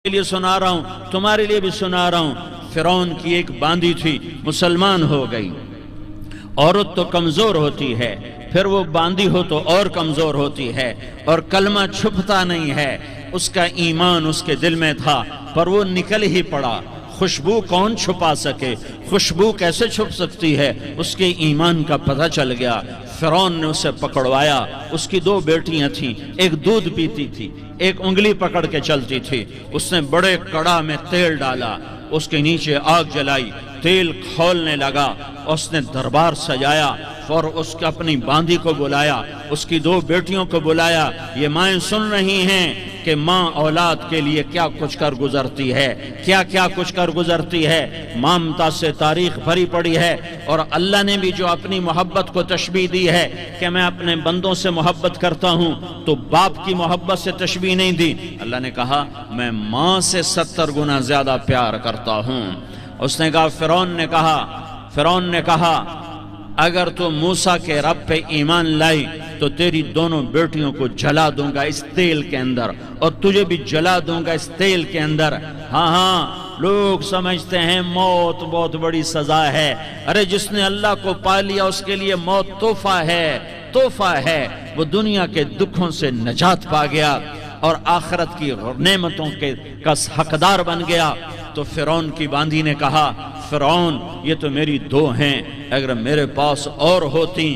کے لیے سنا رہا ہوں، تمہارے لیے بھی سنا رہا ہوں۔ فرعون کی ایک باندی تھی، مسلمان ہو گئی۔ عورت تو کمزور ہوتی ہے، پھر وہ باندی ہو تو اور کمزور ہوتی ہے، اور کلمہ چھپتا نہیں ہے۔ اس کا ایمان اس کے دل میں تھا، پر وہ نکل ہی پڑا۔ خوشبو کون چھپا سکے؟ خوشبو کیسے چھپ سکتی ہے؟ اس کے ایمان کا پتہ چل گیا۔ فرعون نے اسے پکڑوایا۔ اس کی دو بیٹیاں تھیں، ایک دودھ پیتی تھی، ایک انگلی پکڑ کے چلتی تھی۔ اس نے بڑے کڑا میں تیل ڈالا، اس کے نیچے آگ جلائی، تیل کھولنے لگا۔ اس نے دربار سجایا اور اس کے اپنی باندی کو بلایا، اس کی دو بیٹیوں کو بلایا۔ یہ مائیں سن رہی ہیں کہ ماں اولاد کے لیے کیا کچھ کر گزرتی ہے، کیا کچھ کر گزرتی ہے۔ مامتا سے تاریخ بھری پڑی ہے، اور اللہ نے بھی جو اپنی محبت کو تشبیہ دی ہے کہ میں اپنے بندوں سے محبت کرتا ہوں، تو باپ کی محبت سے تشبیہ نہیں دی۔ اللہ نے کہا میں ماں سے 70 گنا زیادہ پیار کرتا ہوں۔ اس نے کہا فرعون نے کہا اگر تو موسیٰ کے رب پہ ایمان لائی تو تیری دونوں بیٹیوں کو جلا دوں گا اس تیل کے اندر، اور تجھے بھی جلا دوں گا اس تیل کے اندر۔ ہاں لوگ سمجھتے ہیں موت بہت بڑی سزا ہے۔ ارے جس نے اللہ کو پا لیا اس کے لیے موت تحفہ ہے۔ وہ دنیا کے دکھوں سے نجات پا گیا اور آخرت کی نعمتوں کا حقدار بن گیا۔ تو فرعون کی باندی نے کہا فرعون یہ تو میری دو ہیں، اگر میرے پاس اور ہوتی،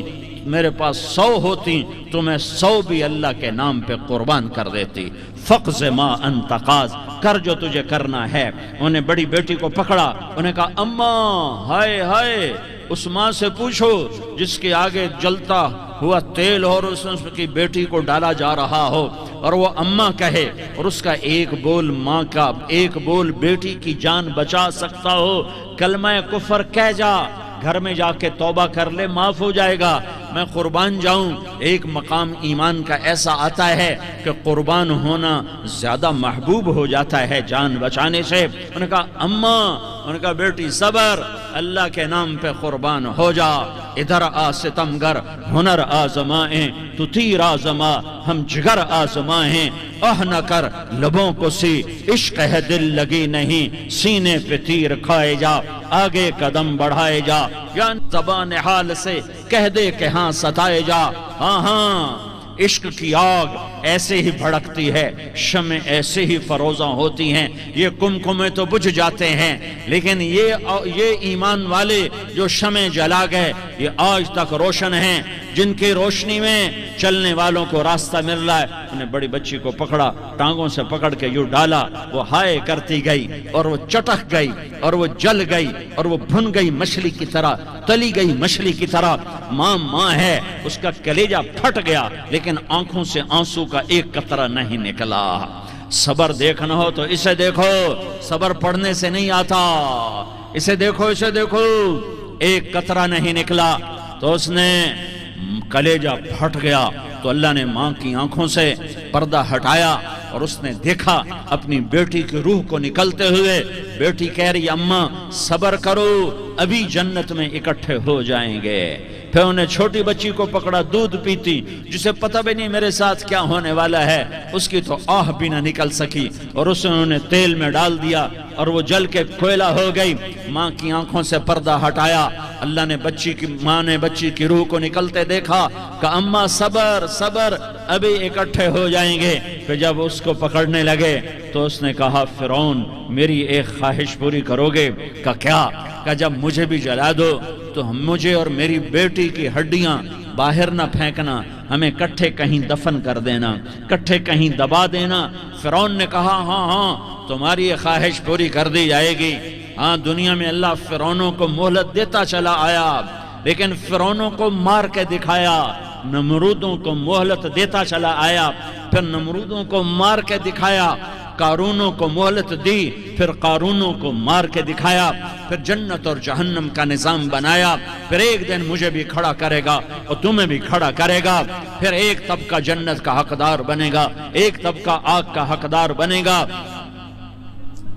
میرے پاس 100 ہوتی تو میں 100 بھی اللہ کے نام پہ قربان کر دیتی۔ فقض ما انت قاض، کر جو تجھے کرنا ہے۔ انہیں بڑی بیٹی کو پکڑا، انہیں کہا اماں ہائے اس ماں سے پوچھو جس کے آگے جلتا ہوا تیل اور اس کی بیٹی کو ڈالا جا رہا ہو، اور وہ اماں کہے، اور اس کا ایک بول ماں کا، ایک بول بیٹی کی جان بچا سکتا ہو۔ کلمہ کفر کہہ جا، گھر میں جا کے توبہ کر لے، معاف ہو جائے گا۔ میں قربان جاؤں۔ ایک مقام ایمان کا ایسا آتا ہے کہ قربان ہونا زیادہ محبوب ہو جاتا ہے جان بچانے سے۔ انہوں نے کہا اماں، انہوں نے کہا بیٹی صبر، اللہ کے نام پہ قربان ہو جا۔ ادھر آ ستمگر، ہنر آزمائیں تو تیر آزما، ہم جگر آزمائیں نہ کر لبوں کو سی، عشق ہے دل لگی نہیں، سینے پہ تیر کھائے جا، آگے قدم بڑھائے جا، یا زبان حال سے کہہ دے کہ ہاں ستائے جا۔ ہاں عشق کی آگ ایسے ہی بھڑکتی ہے، شمع ایسے ہی فروزاں ہوتی ہیں، یہ کمکمے تو بجھ جاتے ہیں، لیکن یہ ایمان والے جو شمع جلا گئے یہ آج تک روشن ہیں، جن کی روشنی میں چلنے والوں کو راستہ مل رہا ہے۔ انہیں بڑی بچی کو پکڑا، ٹانگوں سے پکڑ کے یوں ڈالا، وہ ہائے کرتی گئی اور وہ چٹک گئی اور وہ جل گئی اور وہ بھن گئی مچھلی کی طرح، تلی گئی مچھلی کی طرح۔ ماں ہے، اس کا کلیجہ پھٹ گیا، لیکن آنکھوں سے آنسو کا ایک قطرہ نہیں نکلا۔ صبر دیکھنا ہو تو اسے دیکھو، صبر پڑھنے سے نہیں آتا۔ اسے دیکھو ایک قطرہ نہیں نکلا تو اس نے کلیجہ پھٹ گیا۔ تو اللہ نے ماں کی آنکھوں سے پردہ ہٹایا اور اس نے دیکھا اپنی بیٹی کی روح کو نکلتے ہوئے۔ بیٹی کہہ رہی اماں صبر کرو، ابھی جنت میں اکٹھے ہو جائیں گے۔ پھر انہیں چھوٹی بچی کو پکڑا، دودھ پیتی، جسے پتہ بھی نہیں میرے ساتھ کیا ہونے والا ہے، اس کی تو آہ بھی نہ نکل سکی، اور اسے انہوں نے تیل میں ڈال دیا اور وہ جل کے کوئلہ ہو گئی۔ ماں کی آنکھوں سے پردہ ہٹایا، اللہ نے ماں نے بچی کی روح کو نکلتے دیکھا کہ اماں صبر ابھی اکٹھے ہو جائیں گے۔ پھر جب اس کو پکڑنے لگے تو اس نے کہا فرعون میری ایک خواہش پوری کرو گے؟ کیا؟ کہ جب مجھے بھی جلا دو تو مجھے اور میری بیٹی کی ہڈیاں باہر نہ پھینکنا، ہمیں کٹھے کہیں دفن کر دینا، کٹھے کہیں دبا دینا۔ فرعون نے کہا ہاں تمہاری یہ خواہش پوری کر دی جائے گی۔ ہاں دنیا میں اللہ فرعونوں کو مہلت دیتا چلا آیا، لیکن فرعونوں کو مار کے دکھایا۔ نمرودوں کو مہلت دیتا چلا آیا، پھر نمرودوں کو مار کے دکھایا۔ قارونوں کو مہلت دی، پھر قارونوں کو مار کے دکھایا۔ پھر جنت اور جہنم کا نظام بنایا۔ پھر ایک دن مجھے بھی کھڑا کرے گا اور تمہیں بھی کھڑا کرے گا۔ پھر ایک طبقہ جنت کا حقدار بنے گا، ایک طبقہ آگ کا حقدار بنے گا۔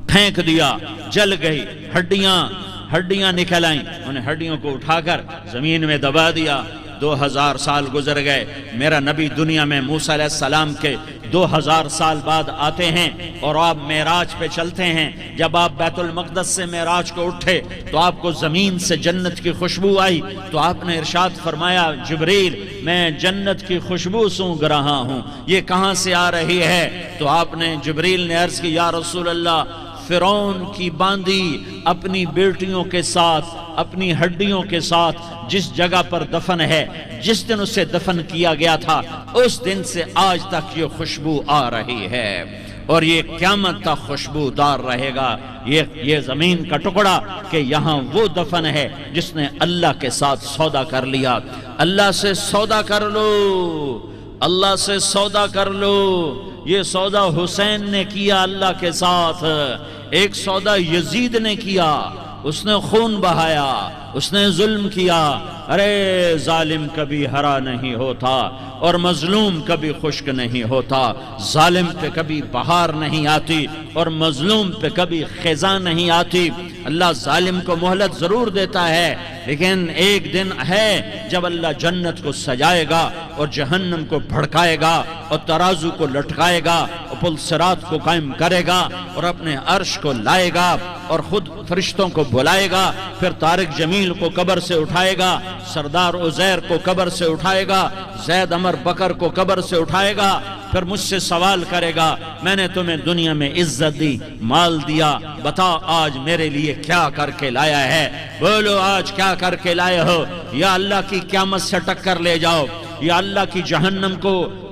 پھینک دیا، جل گئی، ہڈیاں نکل آئیں۔ انہیں ہڈیوں کو اٹھا کر زمین میں دبا دیا۔ 2000 سال گزر گئے، میرا نبی دنیا میں موسیٰ علیہ السلام کے 2000 سال بعد آتے ہیں اور آپ معراج پہ چلتے ہیں. جب آپ بیت المقدس سے معراج کو اٹھے تو آپ کو زمین سے جنت کی خوشبو آئی, تو آپ نے ارشاد فرمایا جبریل میں جنت کی خوشبو سونگھ رہا ہوں, یہ کہاں سے آ رہی ہے؟ تو آپ نے جبریل نے عرض کی یا رسول اللہ فرعون کی باندی اپنی بیٹیوں کے ساتھ اپنی ہڈیوں کے ساتھ جس جگہ پر دفن ہے, جس دن اسے دفن کیا گیا تھا اس دن سے آج تک یہ خوشبو آ رہی ہے اور یہ قیامت تک خوشبودار رہے گا. یہ زمین کا ٹکڑا کہ یہاں وہ دفن ہے جس نے اللہ کے ساتھ سودا کر لیا. اللہ سے سودا کر لو, اللہ سے سودا کر لو. یہ سودا حسین نے کیا اللہ کے ساتھ, ایک سودا یزید نے کیا, اس نے خون بہایا, اس نے ظلم کیا. ارے ظالم کبھی ہرا نہیں ہوتا اور مظلوم کبھی خشک نہیں ہوتا. ظالم پہ کبھی بہار نہیں آتی اور مظلوم پہ کبھی خزاں نہیں آتی. اللہ ظالم کو مہلت ضرور دیتا ہے, لیکن ایک دن ہے جب اللہ جنت کو سجائے گا اور جہنم کو بھڑکائے گا اور ترازو کو لٹکائے گا اور پل صراط کو قائم کرے گا اور اپنے عرش کو لائے گا اور خود فرشتوں کو بلائے گا. پھر طارق جمیل کو قبر سے اٹھائے گا, سردار عزیر کو قبر سے اٹھائے گا, زید عمر بکر کو قبر سے اٹھائے گا. پھر مجھ سے سوال کرے گا میں نے تمہیں دنیا میں عزت دی, مال دیا, بتا آج میرے لیے کیا کر کے لایا ہے؟ بولو آج کیا کر کے لائے ہو؟ یا اللہ کی قیامت سے ٹکر لے جاؤ, یا اللہ کی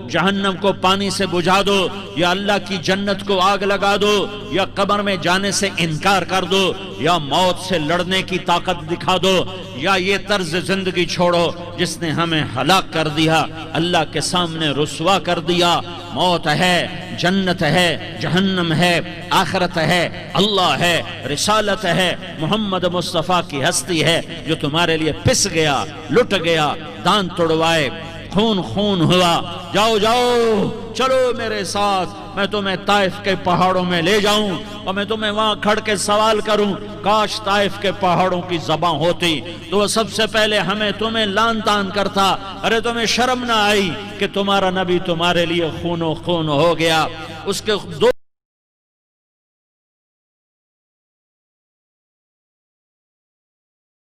جہنم کو پانی سے بجھا دو, یا اللہ کی جنت کو آگ لگا دو, یا قبر میں جانے سے انکار کر دو, یا موت سے لڑنے کی طاقت دکھا دو, یا یہ طرز زندگی چھوڑو جس نے ہمیں ہلاک کر دیا, اللہ کے سامنے رسوا کر دیا. موت ہے, جنت ہے, جہنم ہے, آخرت ہے, اللہ ہے, رسالت ہے, محمد مصطفیٰ کی ہستی ہے جو تمہارے لیے پس گیا, لٹ گیا, دان توڑوائے, خون ہوا. جاؤ چلو میرے ساتھ, میں تمہیں طائف کے پہاڑوں میں لے جاؤں اور میں تمہیں وہاں کھڑ کے سوال کروں. کاش طائف کے پہاڑوں کی زبان ہوتی تو وہ سب سے پہلے تمہیں لان تان کرتا. ارے تمہیں شرم نہ آئی کہ تمہارا نبی تمہارے لیے خون ہو گیا؟ اس کے دو